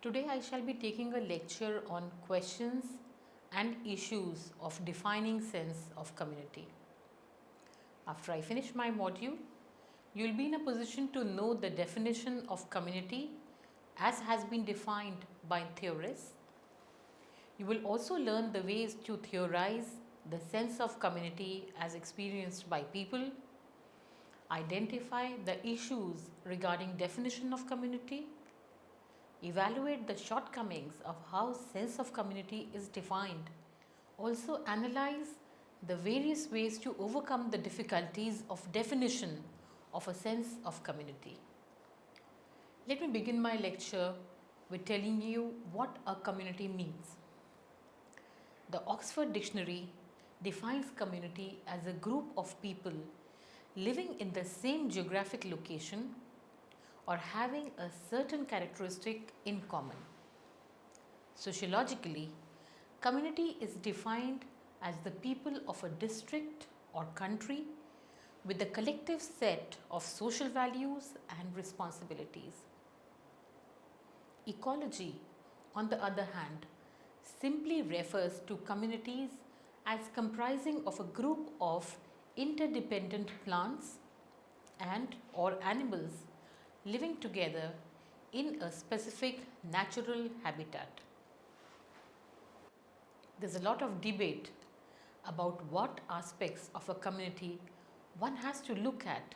Today I shall be taking a lecture on questions and issues of defining sense of community. After I finish my module, you will be in a position to know the definition of community as has been defined by theorists. You will also learn the ways to theorize the sense of community as experienced by people, identify the issues regarding definition of community, evaluate the shortcomings of how sense of community is defined. Also analyze the various ways to overcome the difficulties of definition of a sense of community. Let me begin my lecture with telling you what a community means. The Oxford Dictionary defines community as a group of people living in the same geographic location or having a certain characteristic in common. Sociologically, community is defined as the people of a district or country with a collective set of social values and responsibilities. Ecology, on the other hand, simply refers to communities as comprising of a group of interdependent plants and or animals living together in a specific natural habitat. There's a lot of debate about what aspects of a community one has to look at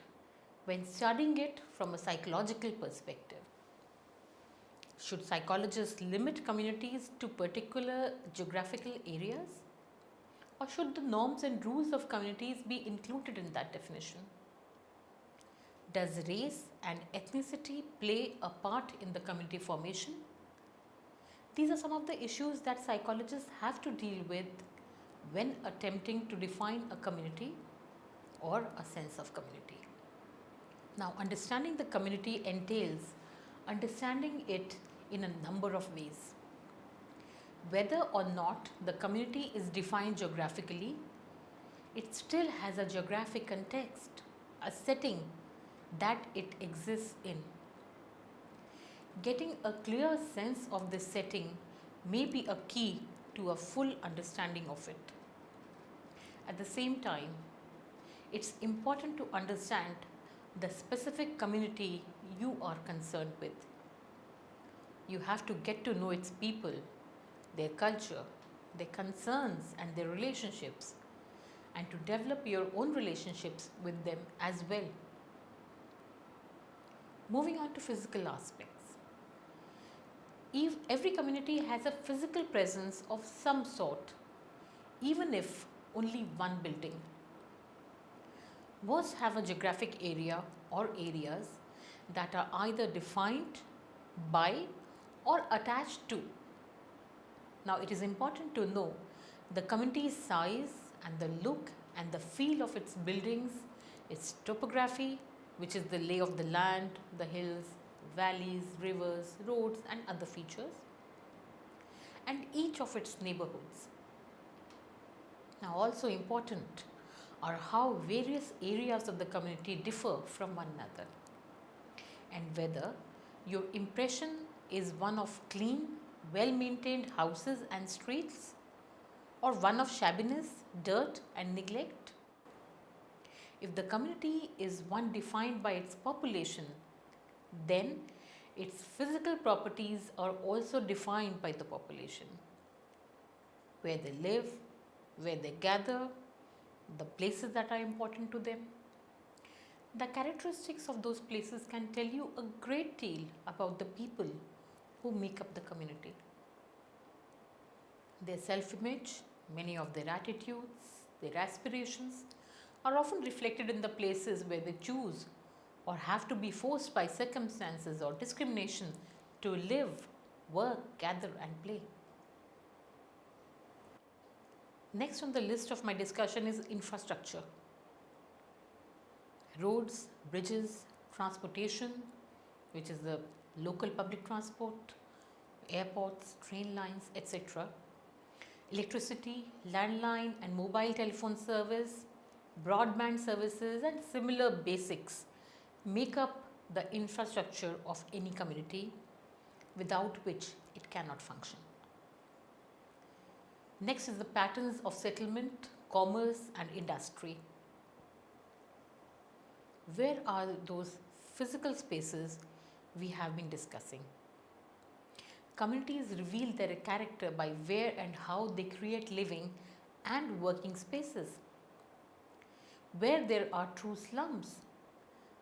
when studying it from a psychological perspective. Should psychologists limit communities to particular geographical areas? Or should the norms and rules of communities be included in that definition? Does race and ethnicity play a part in the community formation? These are some of the issues that psychologists have to deal with when attempting to define a community or a sense of community. Now, understanding the community entails understanding it in a number of ways. Whether or not the community is defined geographically, it still has a geographic context, a setting that it exists in. Getting a clear sense of this setting may be a key to a full understanding of it. At the same time, it's important to understand the specific community you are concerned with. You have to get to know its people, their culture, their concerns and their relationships, and to develop your own relationships with them as well. Moving on to physical aspects. Every community has a physical presence of some sort, even if only one building. Most have a geographic area or areas that are either defined by or attached to. Now, it is important to know the community's size and the look and the feel of its buildings, its topography, which is the lay of the land, the hills, valleys, rivers, roads and other features, and each of its neighborhoods. Now, also important are how various areas of the community differ from one another, and whether your impression is one of clean, well-maintained houses and streets, or one of shabbiness, dirt and neglect. If the community is one defined by its population, then its physical properties are also defined by the population. Where they live, where they gather, the places that are important to them. The characteristics of those places can tell you a great deal about the people who make up the community. Their self-image, many of their attitudes, their aspirations are often reflected in the places where they choose or have to be forced by circumstances or discrimination to live, work, gather and play. Next on the list of my discussion is infrastructure. Roads, bridges, transportation, which is the local public transport, airports, train lines, etc. Electricity, landline and mobile telephone service, broadband services and similar basics make up the infrastructure of any community, without which it cannot function. Next is the patterns of settlement, commerce, and industry. Where are those physical spaces we have been discussing? Communities reveal their character by where and how they create living and working spaces. Where there are true slums,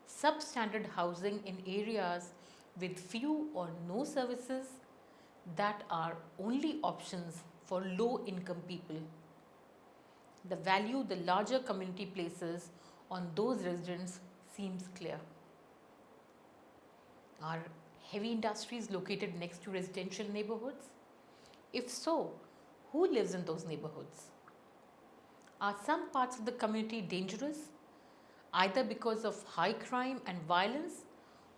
substandard housing in areas with few or no services that are only options for low income people. The value the larger community places on those residents seems clear. Are heavy industries located next to residential neighborhoods? If so, who lives in those neighborhoods? Are some parts of the community dangerous, either because of high crime and violence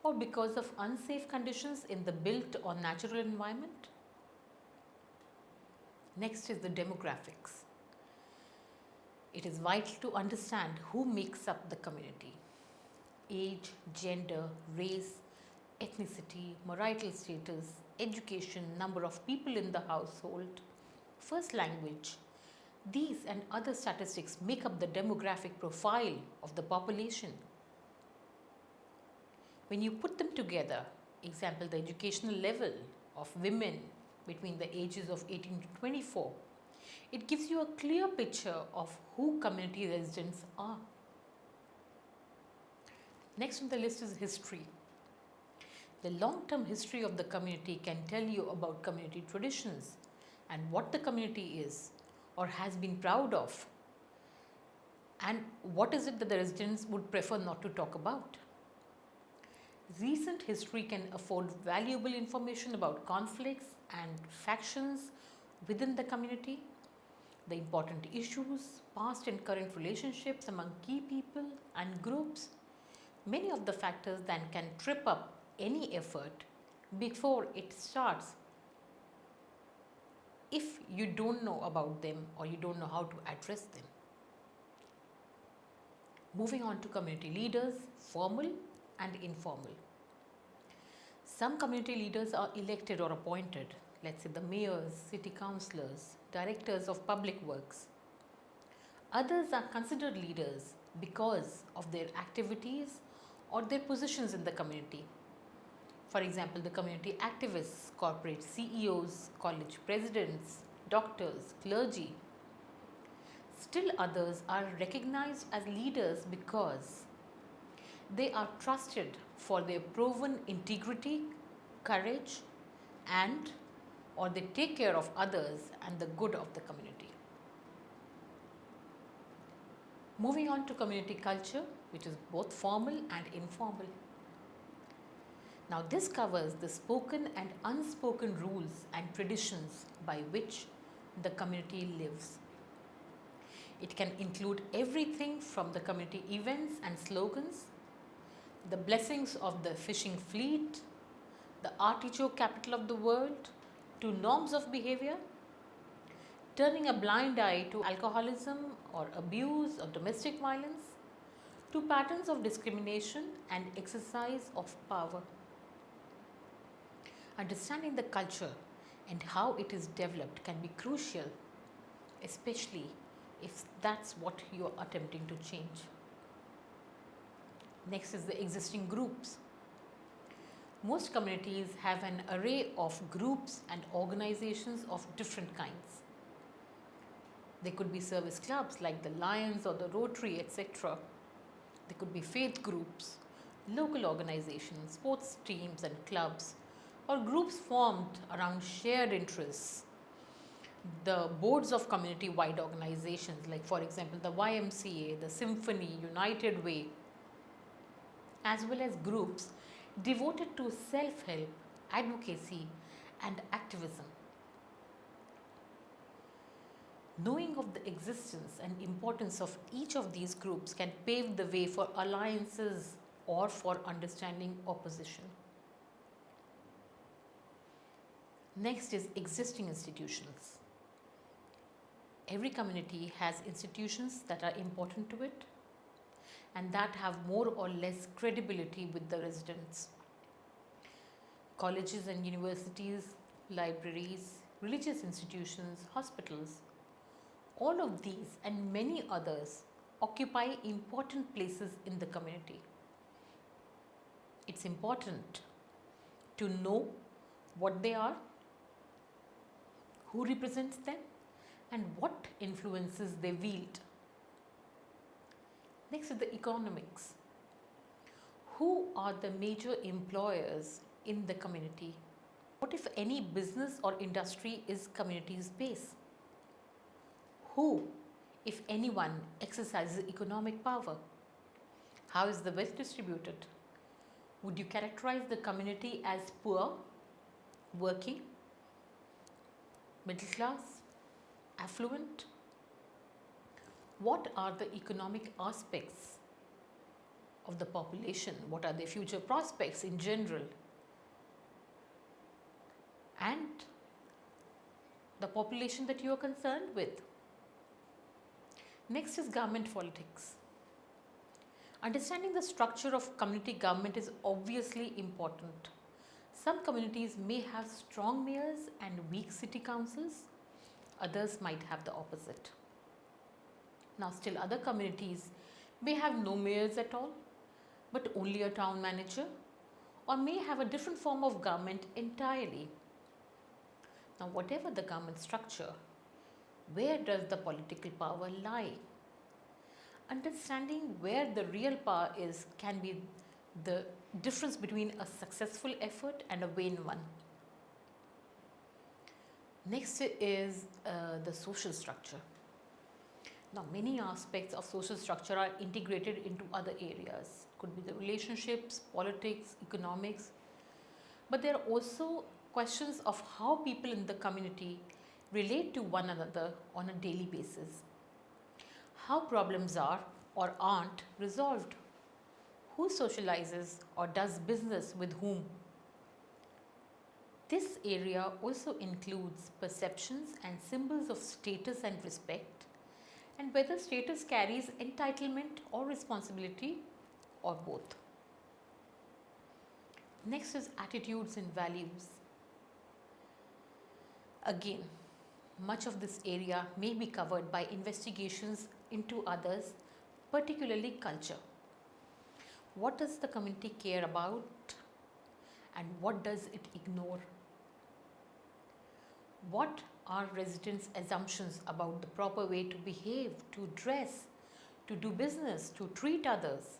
or because of unsafe conditions in the built or natural environment? Next is the demographics. It is vital to understand who makes up the community. Age, gender, race, ethnicity, marital status, education, number of people in the household, first language. These and other statistics make up the demographic profile of the population. When you put them together, example the educational level of women between the ages of 18 to 24, it gives you a clear picture of who community residents are. Next on the list is history. The long-term history of the community can tell you about community traditions and what the community is or has been proud of, and what is it that the residents would prefer not to talk about. Recent history can afford valuable information about conflicts and factions within the community, the important issues, past and current relationships among key people and groups, many of the factors that can trip up any effort before it starts if you don't know about them or you don't know how to address them. Moving on to community leaders, formal and informal. Some community leaders are elected or appointed, let's say the mayors, city councillors, directors of public works. Others are considered leaders because of their activities or their positions in the community. For example, the community activists, corporate CEOs, college presidents, doctors, clergy. Still others are recognized as leaders because they are trusted for their proven integrity, courage, and or they take care of others and the good of the community. Moving on to community culture, which is both formal and informal. Now, this covers the spoken and unspoken rules and traditions by which the community lives. It can include everything from the community events and slogans, the blessings of the fishing fleet, the artichoke capital of the world, to norms of behavior, turning a blind eye to alcoholism or abuse or domestic violence, to patterns of discrimination and exercise of power. Understanding the culture and how it is developed can be crucial, especially if that's what you are attempting to change. Next is the existing groups. Most communities have an array of groups and organizations of different kinds. They could be service clubs like the Lions or the Rotary, etc. They could be faith groups, local organizations, sports teams and clubs, or groups formed around shared interests. The boards of community-wide organizations like, for example, the YMCA, the Symphony, United Way, as well as groups devoted to self-help, advocacy and activism. Knowing of the existence and importance of each of these groups can pave the way for alliances or for understanding opposition. Next is existing institutions. Every community has institutions that are important to it and that have more or less credibility with the residents. Colleges and universities, libraries, religious institutions, hospitals, all of these and many others occupy important places in the community. It's important to know what they are, who represents them, and what influences they wield. Next is the economics. Who are the major employers in the community? What if any business or industry is community's base? Who, if anyone, exercises economic power? How is the wealth distributed? Would you characterize the community as poor, working, middle class, affluent? What are the economic aspects of the population? What are their future prospects in general? And the population that you are concerned with. Next is government politics. Understanding the structure of community government is obviously important. Some communities may have strong mayors and weak city councils. Others might have the opposite. Now, still other communities may have no mayors at all, but only a town manager, or may have a different form of government entirely. Now, whatever the government structure, where does the political power lie? Understanding where the real power is can be the difference between a successful effort and a vain one. Next is the social structure. Now, many aspects of social structure are integrated into other areas. Could be the relationships, politics, economics. But there are also questions of how people in the community relate to one another on a daily basis. How problems are or aren't resolved. Who socializes or does business with whom. This area also includes perceptions and symbols of status and respect, and whether status carries entitlement or responsibility or both. Next is attitudes and values. Again, much of this area may be covered by investigations into others, particularly culture. What does the community care about and what does it ignore? What are residents' assumptions about the proper way to behave, to dress, to do business, to treat others?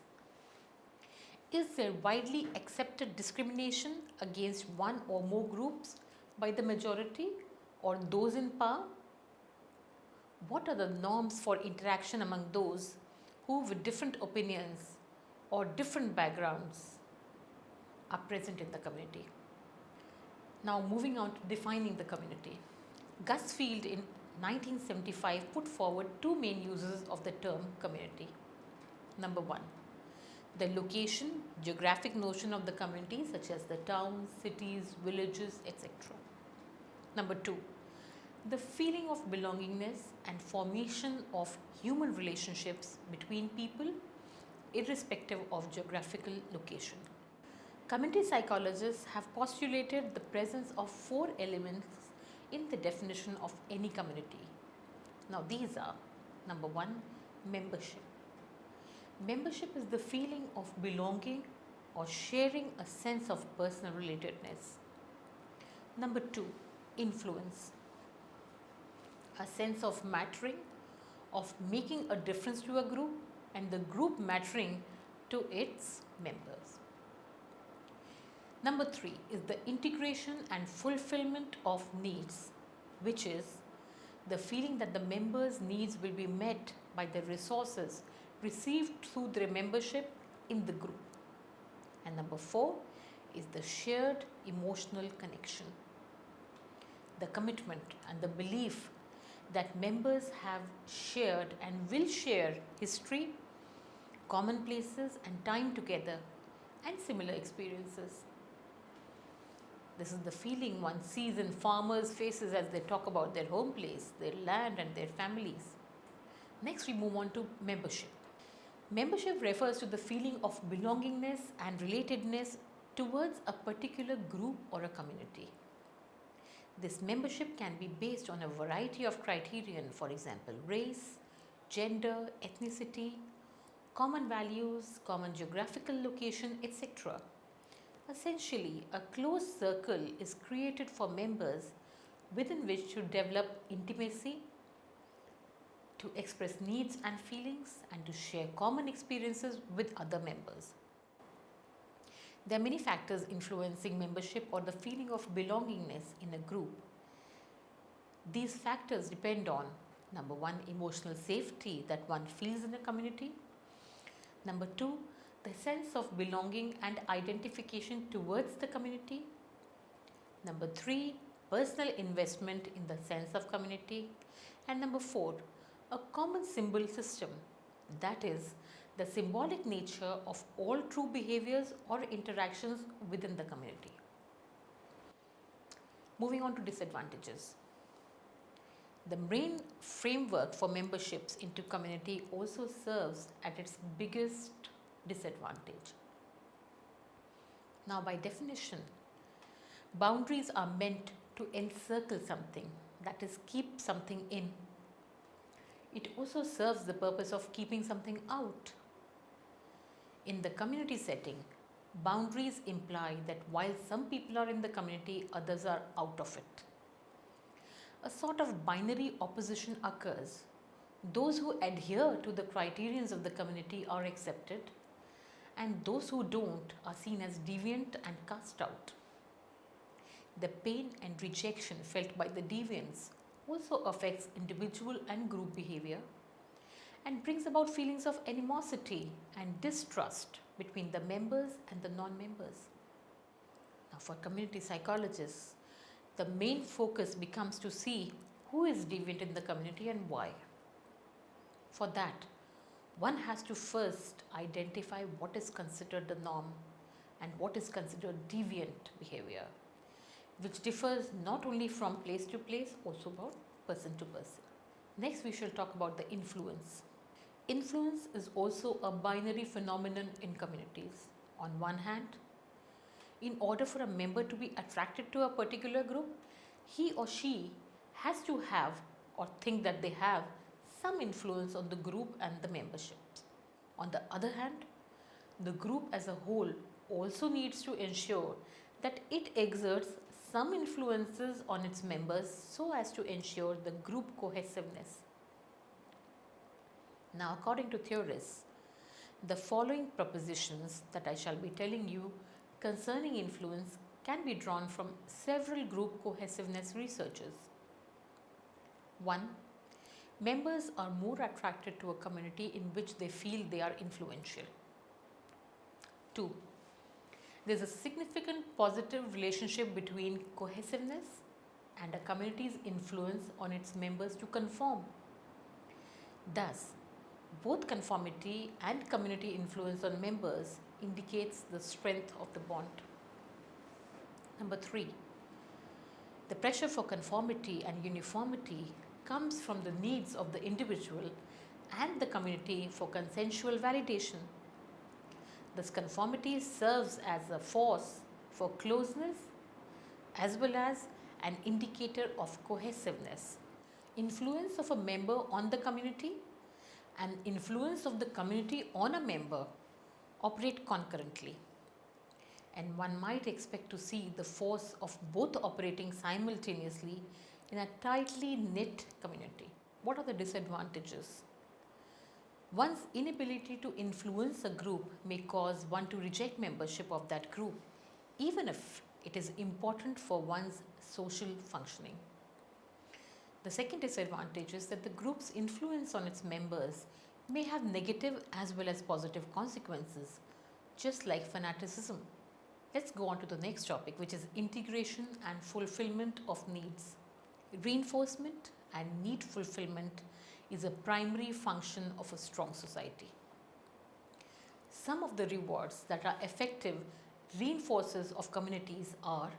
Is there widely accepted discrimination against one or more groups by the majority or those in power? What are the norms for interaction among those who, with different opinions or different backgrounds, are present in the community? Now, moving on to defining the community. Gusfield in 1975 put forward two main uses of the term community. Number one, the location, geographic notion of the community, such as the towns, cities, villages, etc. Number two, the feeling of belongingness and formation of human relationships between people, irrespective of geographical location. Community psychologists have postulated the presence of four elements in the definition of any community. Now, these are: number one, membership. Membership is the feeling of belonging or sharing a sense of personal relatedness. Number two, influence. A sense of mattering, of making a difference to a group, and the group mattering to its members. Number three is the integration and fulfillment of needs, which is the feeling that the members' needs will be met by the resources received through their membership in the group. And number four is the shared emotional connection, the commitment and the belief that members have shared and will share history, commonplaces and time together, and similar experiences. This is the feeling one sees in farmers' faces as they talk about their home place, their land and their families. Next, we move on to membership. Membership refers to the feeling of belongingness and relatedness towards a particular group or a community. This membership can be based on a variety of criterion, for example, race, gender, ethnicity, common values, common geographical location, etc. Essentially, a closed circle is created for members within which to develop intimacy, to express needs and feelings, and to share common experiences with other members. There are many factors influencing membership or the feeling of belongingness in a group. These factors depend on number one, emotional safety that one feels in a community. Number two, the sense of belonging and identification towards the community. Number three, personal investment in the sense of community. And number four, a common symbol system, that is, the symbolic nature of all true behaviors or interactions within the community. Moving on to disadvantages. The main framework for memberships into community also serves at its biggest disadvantage. Now, by definition, boundaries are meant to encircle something, that is, keep something in. It also serves the purpose of keeping something out. In the community setting, boundaries imply that while some people are in the community, others are out of it. A sort of binary opposition occurs. Those who adhere to the criterions of the community are accepted, and those who don't are seen as deviant and cast out. The pain and rejection felt by the deviants also affects individual and group behavior and brings about feelings of animosity and distrust between the members and the non-members. Now, for community psychologists, the main focus becomes to see who is deviant in the community and why. For that, one has to first identify what is considered the norm and what is considered deviant behavior, which differs not only from place to place, also about person to person. Next, we shall talk about the influence. Influence is also a binary phenomenon in communities. On one hand, in order for a member to be attracted to a particular group, he or she has to have or think that they have some influence on the group and the membership. On the other hand, the group as a whole also needs to ensure that it exerts some influences on its members so as to ensure the group cohesiveness. Now, according to theorists, the following propositions that I shall be telling you concerning influence can be drawn from several group cohesiveness researchers. 1. Members are more attracted to a community in which they feel they are influential. 2. There is a significant positive relationship between cohesiveness and a community's influence on its members to conform. Thus, both conformity and community influence on members indicates the strength of the bond. Number 3. The pressure for conformity and uniformity comes from the needs of the individual and the community for consensual validation. This conformity serves as a force for closeness as well as an indicator of cohesiveness. Influence of a member on the community and influence of the community on a member operate concurrently, and one might expect to see the force of both operating simultaneously in a tightly knit community. What are the disadvantages? One's inability to influence a group may cause one to reject membership of that group, even if it is important for one's social functioning. The second disadvantage is that the group's influence on its members may have negative as well as positive consequences, just like fanaticism. Let's go on to the next topic, which is integration and fulfillment of needs. Reinforcement and need fulfillment is a primary function of a strong society. Some of the rewards that are effective reinforcers of communities are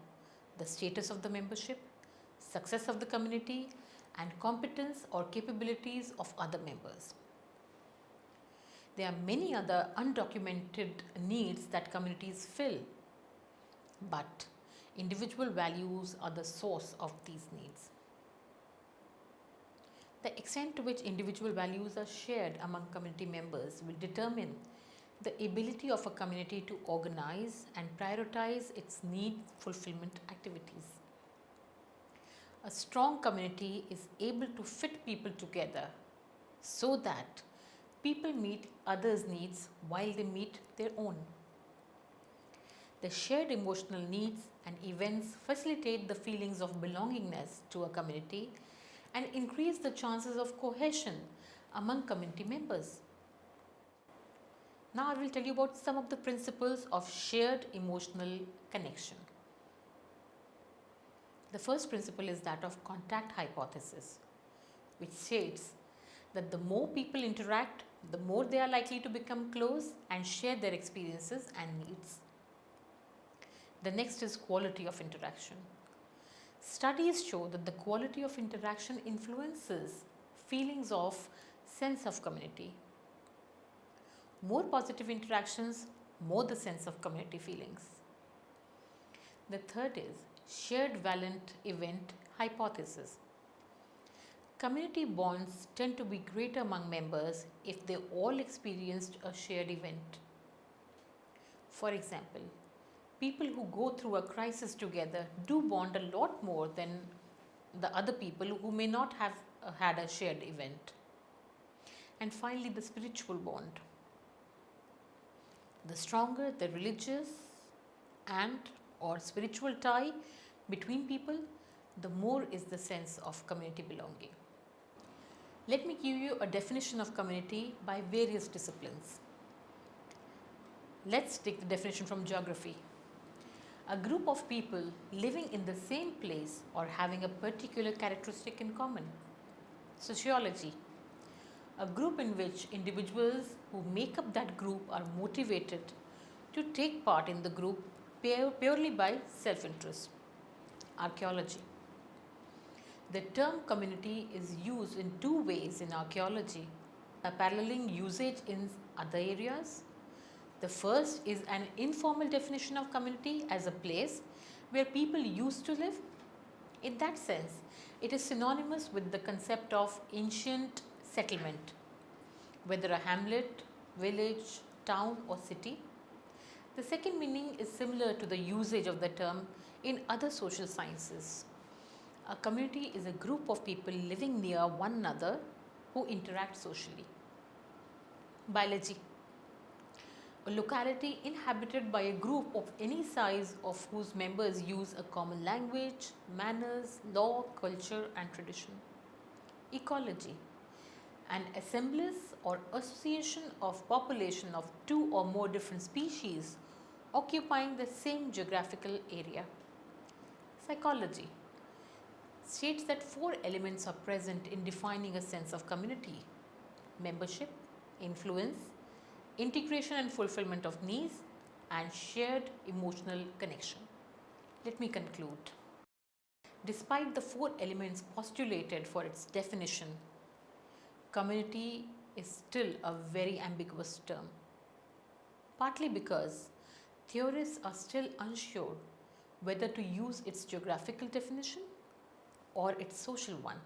the status of the membership, success of the community, and competence or capabilities of other members. There are many other undocumented needs that communities fill. but individual values are the source of these needs. The extent to which individual values are shared among community members will determine the ability of a community to organize and prioritize its need fulfillment activities. A strong community is able to fit people together so that people meet others' needs while they meet their own. The shared emotional needs and events facilitate the feelings of belongingness to a community and increase the chances of cohesion among community members. Now I will tell you about some of the principles of shared emotional connection. The first principle is that of contact hypothesis, which states that the more people interact, the more they are likely to become close and share their experiences and needs. The next is quality of interaction. Studies show that the quality of interaction influences feelings of sense of community. More positive interactions, more the sense of community feelings. The third is shared valent event hypothesis. Community bonds tend to be greater among members if they all experienced a shared event. For example, people who go through a crisis together do bond a lot more than the other people who may not have had a shared event. And finally, the spiritual bond. The stronger the religious and or spiritual tie between people, the more is the sense of community belonging. Let me give you a definition of community by various disciplines. Let's take the definition from geography. A group of people living in the same place or having a particular characteristic in common. Sociology. A group in which individuals who make up that group are motivated to take part in the group purely by self-interest. Archaeology. The term community is used in two ways in archaeology, paralleling usage in other areas. The first is an informal definition of community as a place where people used to live. In that sense, it is synonymous with the concept of ancient settlement, whether a hamlet, village, town or city. The second meaning is similar to the usage of the term in other social sciences. A community is a group of people living near one another who interact socially. Biology. A locality inhabited by a group of any size of whose members use a common language, manners, law, culture and tradition. Ecology. An assemblage or association of population of two or more different species occupying the same geographical area. Psychology states that four elements are present in defining a sense of community: membership, influence, integration and fulfillment of needs, and shared emotional connection. Let me conclude. Despite the four elements postulated for its definition, community is still a very ambiguous term, partly because theorists are still unsure whether to use its geographical definition or its social one.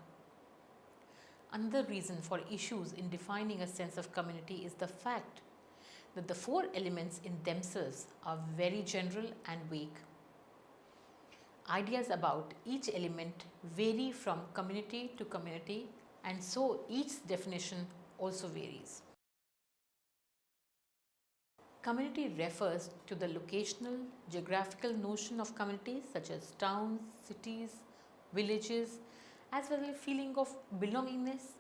Another reason for issues in defining a sense of community is the fact that the four elements in themselves are very general and vague. Ideas about each element vary from community to community, and so each definition also varies. Community refers to the locational, geographical notion of communities such as towns, cities, villages, as well as a feeling of belongingness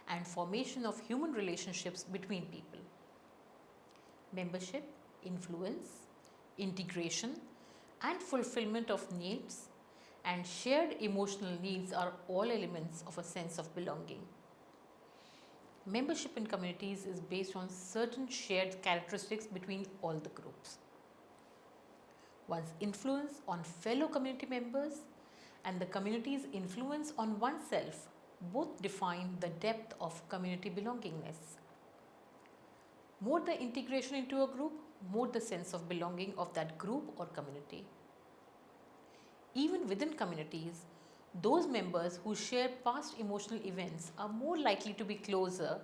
and formation of human relationships between people. Membership, influence, integration, and fulfillment of needs and shared emotional needs are all elements of a sense of belonging. Membership in communities is based on certain shared characteristics between all the groups. One's influence on fellow community members and the community's influence on oneself both define the depth of community belongingness. More the integration into a group, more the sense of belonging of that group or community. Even within communities, those members who share past emotional events are more likely to be closer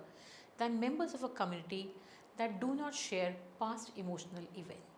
than members of a community that do not share past emotional events.